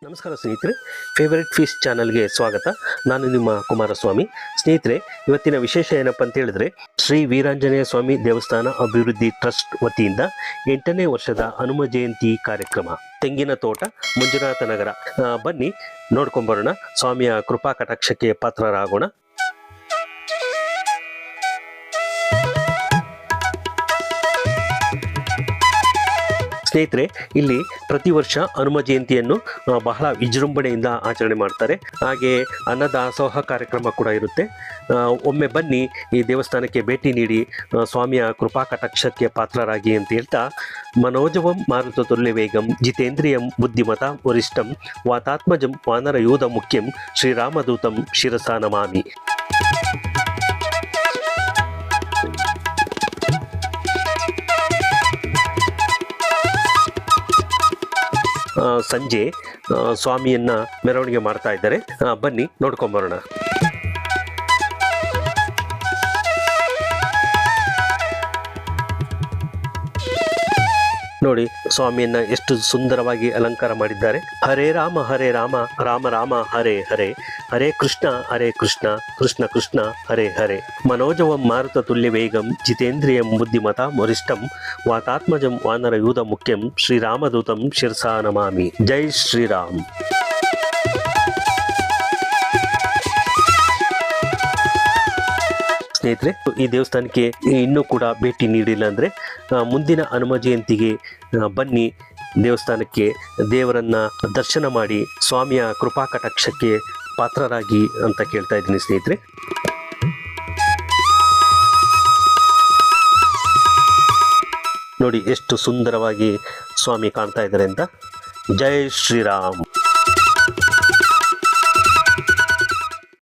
ನಮಸ್ಕಾರ ಸ್ನೇಹಿತರೆ, favourite feast ಚಾನಲ್ಗೆ ಸ್ವಾಗತ. ನಾನು ನಿಮ್ಮ ಕುಮಾರಸ್ವಾಮಿ. ಸ್ನೇಹಿತರೆ, ಇವತ್ತಿನ ವಿಶೇಷ ಏನಪ್ಪ ಅಂತ ಹೇಳಿದ್ರೆ, ಶ್ರೀ ವೀರಾಂಜನೇಯ ಸ್ವಾಮಿ ದೇವಸ್ಥಾನ ಅಭಿವೃದ್ಧಿ ಟ್ರಸ್ಟ್ ವತಿಯಿಂದ 8ನೇ ವರ್ಷದ ಹನುಮ ಜಯಂತಿ ಕಾರ್ಯಕ್ರಮ ತೆಂಗಿನ ತೋಟ, ಮಂಜುನಾಥ ನಗರ. ಬನ್ನಿ ನೋಡ್ಕೊಂಬರೋಣ, ಸ್ವಾಮಿಯ ಕೃಪಾ ಕಟಾಕ್ಷಕ್ಕೆ ಪಾತ್ರರಾಗೋಣ. ಸ್ನೇಹಿತರೆ, ಇಲ್ಲಿ ಪ್ರತಿ ವರ್ಷ ಹನುಮ ಜಯಂತಿಯನ್ನು ಬಹಳ ವಿಜೃಂಭಣೆಯಿಂದ ಆಚರಣೆ ಮಾಡ್ತಾರೆ. ಹಾಗೆ ಅನ್ನದಾಸೋಹ ಕಾರ್ಯಕ್ರಮ ಕೂಡ ಇರುತ್ತೆ. ಒಮ್ಮೆ ಬನ್ನಿ ಈ ದೇವಸ್ಥಾನಕ್ಕೆ ಭೇಟಿ ನೀಡಿ ಸ್ವಾಮಿಯ ಕೃಪಾ ಕಟಾಕ್ಷಕ್ಕೆ ಪಾತ್ರರಾಗಿ ಅಂತ ಹೇಳ್ತಾ, ಮನೋಜವಂ ಮಾರುತ ತುಲ್ಯ ವೇಗಂ ಜಿತೇಂದ್ರಿಯಂ ಬುದ್ಧಿಮತಾಂ ವರಿಷ್ಠಂ ವಾತಾತ್ಮಜಂ ವಾನರಯೂಧ ಮುಖ್ಯಂ ಶ್ರೀರಾಮದೂತಂ ಶಿರಸಾ ನಮಾಮಿ. ಸಂಜೆ ಸ್ವಾಮಿಯನ್ನ ಮೆರವಣಿಗೆ ಮಾಡ್ತಾ ಇದ್ದಾರೆ. ಬನ್ನಿ ನೋಡ್ಕೊಂಬರೋಣ. ನೋಡಿ, ಸ್ವಾಮಿಯನ್ನ ಎಷ್ಟು ಸುಂದರವಾಗಿ ಅಲಂಕಾರ ಮಾಡಿದ್ದಾರೆ. ಹರೇ ರಾಮ ರಾಮ ರಾಮ ಹರೇ ಹರೇ, ಹರೇ ಕೃಷ್ಣ ಕೃಷ್ಣ ಕೃಷ್ಣ ಹರೇ ಹರೇ. ಮನೋಜವಂ ಮಾರುತ ತುಲ್ಯ ವೇಗಂ ಜಿತೇಂದ್ರಿಯಂ ಬುದ್ಧಿಮತಾಂ ವರಿಷ್ಠಂ ವಾತಾತ್ಮಜಂ ವಾನರಯೂಧ ಮುಖ್ಯಂ ಶ್ರೀರಾಮದೂತಂ ಶಿರಸಾ ನಮಾಮಿ. ಜೈ ಶ್ರೀರಾಮ್. ಸ್ನೇಹಿತರೆ, ಈ ದೇವಸ್ಥಾನಕ್ಕೆ ಇನ್ನೂ ಕೂಡ ಭೇಟಿ ನೀಡಿಲ್ಲ ಅಂದರೆ ಮುಂದಿನ ಹನುಮ ಜಯಂತಿಗೆ ಬನ್ನಿ, ದೇವಸ್ಥಾನಕ್ಕೆ ದೇವರನ್ನ ದರ್ಶನ ಮಾಡಿ ಸ್ವಾಮಿಯ ಕೃಪಾ ಕಟಾಕ್ಷಕ್ಕೆ ಪಾತ್ರರಾಗಿ ಅಂತ ಕೇಳ್ತಾ ಇದ್ದೀನಿ ಸ್ನೇಹಿತರೆ. ನೋಡಿ ಎಷ್ಟು ಸುಂದರವಾಗಿ ಸ್ವಾಮಿ ಕಾಣ್ತಾ ಇದ್ದಾರೆ ಅಂತ. ಜೈ ಶ್ರೀರಾಮ್.